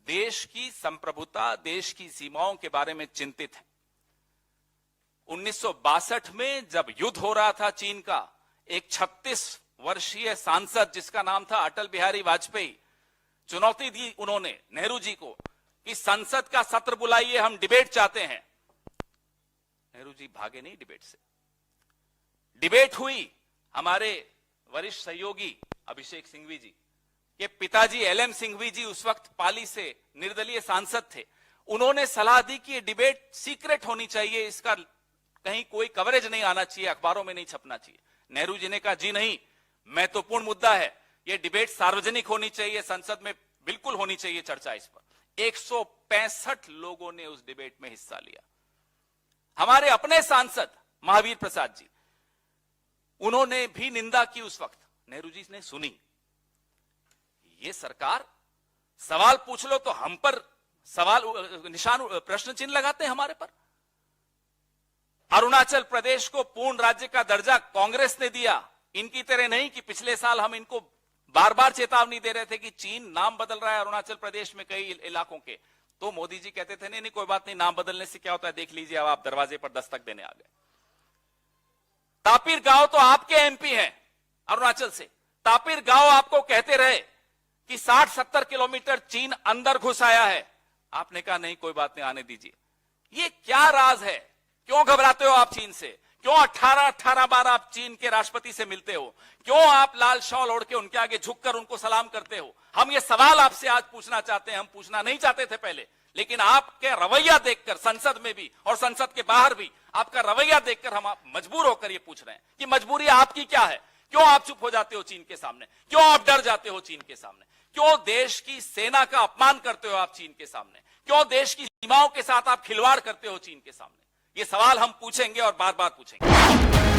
देश की संप्रभुता, देश की सीमाओं के बारे में चिंतित हैं। 1962 में जब युद्ध हो रहा था चीन का, एक 36 वर्षीय सांसद जिसका नाम था अटल बिहारी वाजपेयी, चुनौती दी उन्होंने नेहरू जी को कि संसद का सत्र बुलाइए, हम डिबेट चाहते हैं। नेहरू जी भागे नहीं डिबेट से। डिबेट हुई। हमारे वरिष्ठ सहयोगी अभिषेक सिंघवी जी के पिताजी एलएम सिंघवी जी उस वक्त पाली से निर्दलीय सांसद थे। उन्होंने सलाह दी कि डिबेट सीक्रेट होनी चाहिए, इसका कहीं कोई कवरेज नहीं आना चाहिए, अखबारोरों में नहीं छपना चाहिए। नेहरू जी ने कहा जी नहीं, महत्वपूर्ण मुद्दा है, यह डिबेट सार्वजनिक होनी चाहिए, संसद में बिल्कुल होनी चाहिए चर्चा इस पर। 165 लोगों ने उस डिबेट में हिस्सा लिया। हमारे अपने सांसद महावीर प्रसाद जी, उन्होंने भी निंदा की उस वक्त। नेहरू जी ने सुनी। ये सरकार, सवाल पूछ लो तो हम पर सवाल निशान, प्रश्न चिन्ह लगाते हैं हमारे पर। अरुणाचल प्रदेश को पूर्ण राज्य का दर्जा कांग्रेस ने दिया, इनकी तरह नहीं कि पिछले साल हम इनको बार बार चेतावनी दे रहे थे कि चीन नाम बदल रहा है अरुणाचल प्रदेश में कई इलाकों के, तो मोदी जी कहते थे नहीं नहीं कोई बात नहीं, नाम बदलने से क्या होता है, देख लीजिए। अब आप दरवाजे पर दस्तक देने आ गए। तापिर गांव तो आपके एमपी हैं अरुणाचल से। तापिर गांव आपको कहते रहे कि 60-70 किलोमीटर चीन अंदर घुस आया है, आपने कहा नहीं कोई बात नहीं, आने दीजिए। ये क्या राज है? क्यों घबराते हो आप चीन से? क्यों 18 बार आप चीन के राष्ट्रपति से मिलते हो? क्यों आप लाल शॉल ओढ़ के उनके आगे झुककर उनको सलाम करते हो? हम ये सवाल आपसे आज पूछना चाहते हैं। हम पूछना नहीं चाहते थे पहले, लेकिन आपके रवैया देखकर संसद में भी और संसद के बाहर भी आपका रवैया देखकर हम मजबूर होकर ये पूछ रहे हैं कि मजबूरी आपकी क्या है? क्यों आप चुप हो जाते हो चीन के सामने? क्यों आप डर जाते हो चीन के सामने? क्यों देश की सेना का अपमान करते हो आप चीन के सामने? क्यों देश की सीमाओं के साथ आप खिलवाड़ करते हो चीन के सामने? ये सवाल हम पूछेंगे और बार बार पूछेंगे।